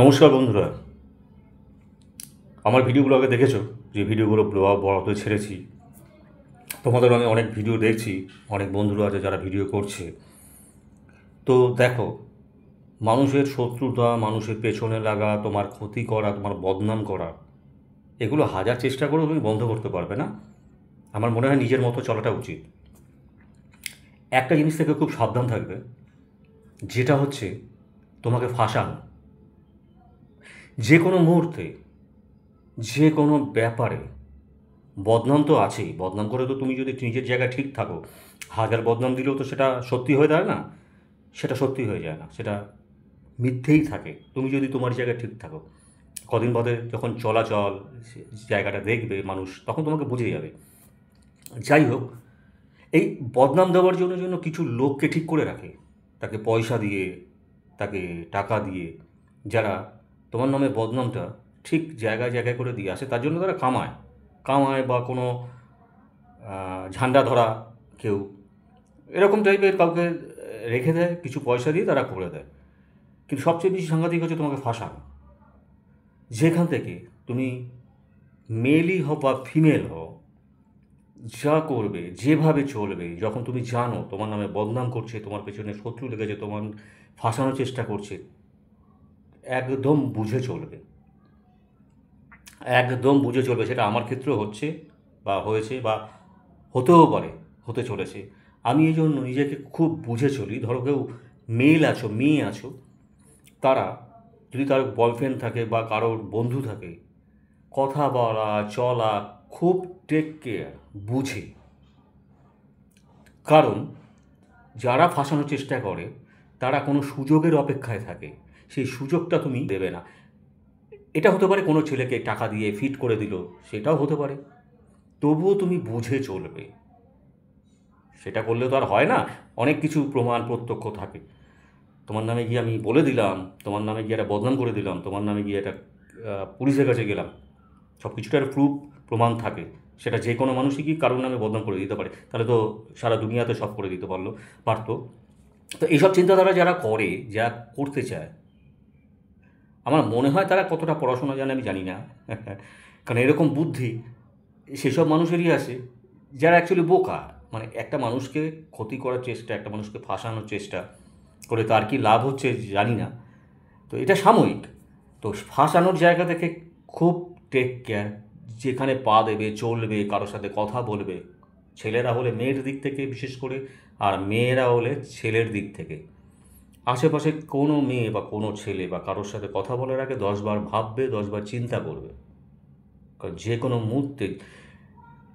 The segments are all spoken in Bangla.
নমস্কার বন্ধুরা, আমার ভিডিওগুলো আগে দেখেছো, যে ভিডিওগুলো বড়তে ছেড়েছি। তোমাদের আমি অনেক ভিডিও দেখছি, অনেক বন্ধুরা আছে যারা ভিডিও করছে। তো দেখো, মানুষের শত্রুতা, মানুষের পেছনে লাগা, তোমার ক্ষতি করা, তোমার বদনাম করা, এগুলো হাজার চেষ্টা করেও তুমি বন্ধ করতে পারবে না। আমার মনে হয় নিজের মতো চলাটা উচিত। একটা জিনিস থেকে খুব সাবধান থাকবে, যেটা হচ্ছে তোমাকে ফাঁসানো। যে কোনো মুহূর্তে, যে কোনো ব্যাপারে বদনাম তো আছেই। বদনাম করে তো তুমি যদি নিজের জায়গায় ঠিক থাকো, হাজার বদনাম দিলেও তো সেটা সত্যি হয়ে দাঁড়ায় না। সেটা সত্যি হয়ে যায় না, সেটা মিথ্যেই থাকে। তুমি যদি তোমার জায়গায় ঠিক থাকো, কদিন বাদে যখন চলাচল জায়গাটা দেখবে মানুষ, তখন তোমাকে বুঝে যাবে। যাই হোক, এই বদনাম দেওয়ার জন্য কিছু লোককে ঠিক করে রাখে, তাকে পয়সা দিয়ে, তাকে টাকা দিয়ে, যারা তোমার নামে বদনামটা ঠিক জায়গায় জায়গায় করে দিয়ে আসে। তার জন্য তারা কামায় কামায় বা কোনো ঝান্ডা ধরা কেউ এরকম টাইপের কাউকে রেখে দেয়, কিছু পয়সা দিয়ে তারা করে দেয়। কিন্তু সবচেয়ে বেশি সাংঘাতিক হচ্ছে তোমাকে ফাঁসানো। যেখান থেকে তুমি মেলই হও বা ফিমেল হও, যা করবে, যেভাবে চলবে, যখন তুমি জানো তোমার নামে বদনাম করছে, তোমার পেছনে শত্রু লেগেছে, তোমার ফাঁসানোর চেষ্টা করছে, একদম বুঝে চলবে। একদম বুঝে চলবে। সেটা আমার ক্ষেত্রেও হচ্ছে বা হয়েছে বা হতেও পারে, হতে চলেছে। আমি এই জন্য নিজেকে খুব বুঝে চলি। ধরো কেউ মেল আছো, মেয়ে আছো, তারা যদি তার বয়ফ্রেন্ড থাকে বা কারোর বন্ধু থাকে, কথা বলা চলা খুব টেক কেয়ার, বুঝে। কারণ যারা ফাঁসানোর চেষ্টা করে তারা কোনো সুযোগের অপেক্ষায় থাকে, সেই সুযোগটা তুমি দেবে না। এটা হতে পারে কোনো ছেলেকে টাকা দিয়ে ফিট করে দিল, সেটাও হতে পারে। তবুও তুমি বুঝে চলবে। সেটা করলে তো আর হয় না, অনেক কিছু প্রমাণ প্রত্যক্ষ থাকে। তোমার নামে গিয়ে আমি বলে দিলাম, তোমার নামে গিয়ে একটা বদনাম করে দিলাম, তোমার নামে গিয়ে একটা পুলিশের কাছে গেলাম, সব কিছুটা একটা প্রুফ প্রমাণ থাকে। সেটা যে কোনো মানুষই কি কারোর নামে বদনাম করে দিতে পারে, তাহলে তো সারা দুনিয়াতে সব করে দিতে পারতো। তো এইসব চিন্তাধারা যারা করে, যা করতে চায়, আমার মনে হয় তারা কতটা পড়াশোনা জানে আমি জানি না। কারণ এরকম বুদ্ধি সেসব মানুষেরই আসে যারা অ্যাকচুয়ালি বোকা। মানে একটা মানুষকে ক্ষতি করার চেষ্টা, একটা মানুষকে ফাঁসানোর চেষ্টা করে তার কি লাভ হচ্ছে জানি না। তো এটা সাময়িক। তো ফাঁসানোর জায়গা থেকে খুব টেক কেয়ার। যেখানে পা দেবে, চলবে, কারোর সাথে কথা বলবে, ছেলেরা হলে মেয়ের দিক থেকে বিশেষ করে, আর মেয়েরা হলে ছেলের দিক থেকে, আশেপাশে কোনো মেয়ে বা কোনো ছেলে বা কারোর সাথে কথা বলার আগে 10 বার ভাববে, 10 বার চিন্তা করবে। কারণ যে কোনো মুহূর্তে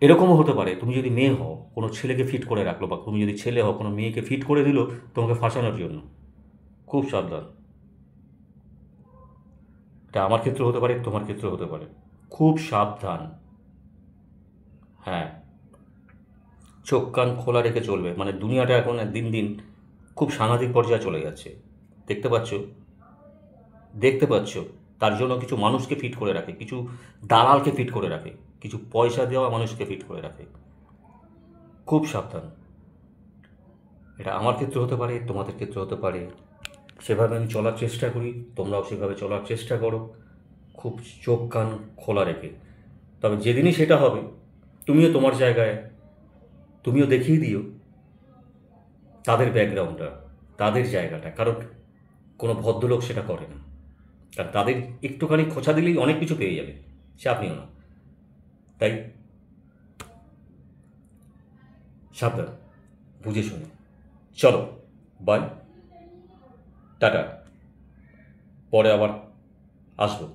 এরকমও হতে পারে, তুমি যদি মেয়ে হও, কোনো ছেলেকে ফিট করে রাখলো, বা তুমি যদি ছেলে হও, কোনো মেয়েকে ফিট করে দিল তোমাকে ফাঁসানোর জন্য। খুব সাবধান। এটা আমার ক্ষেত্রে হতে পারে, তোমার ক্ষেত্রে হতে পারে। খুব সাবধান। হ্যাঁ, চোখ কান খোলা রেখে চলবে। মানে দুনিয়াটা এখন দিন দিন খুব সাংঘাতিক পর্যায়ে চলে যাচ্ছে। দেখতে পাচ্ছ, দেখতে পাচ্ছ। তার জন্য কিছু মানুষকে ফিট করে রাখে, কিছু দালালকে ফিট করে রাখে, কিছু পয়সা দেওয়া মানুষকে ফিট করে রাখে। খুব সাবধান। এটা আমার ক্ষেত্রে হতে পারে, তোমাদের ক্ষেত্রে হতে পারে। সেভাবে আমি চলার চেষ্টা করি, তোমরাও সেভাবে চলার চেষ্টা করো, খুব চোখ কান খোলা রেখে। তবে যেদিনই সেটা হবে, তুমিও তোমার জায়গায়, তুমিও দেখিয়ে দিও তাদের ব্যাকগ্রাউন্ডটা, তাদের জায়গাটা। কারণ কোনো ভদ্রলোক সেটা করে না। কারণ তাদের একটুখানি খোঁচা দিলেই অনেক কিছু পেয়ে যাবে, চাপ নিও না। তাই সাবধান, বুঝে শুনে চলো। বাই, টাটা। পরে আবার আসবো।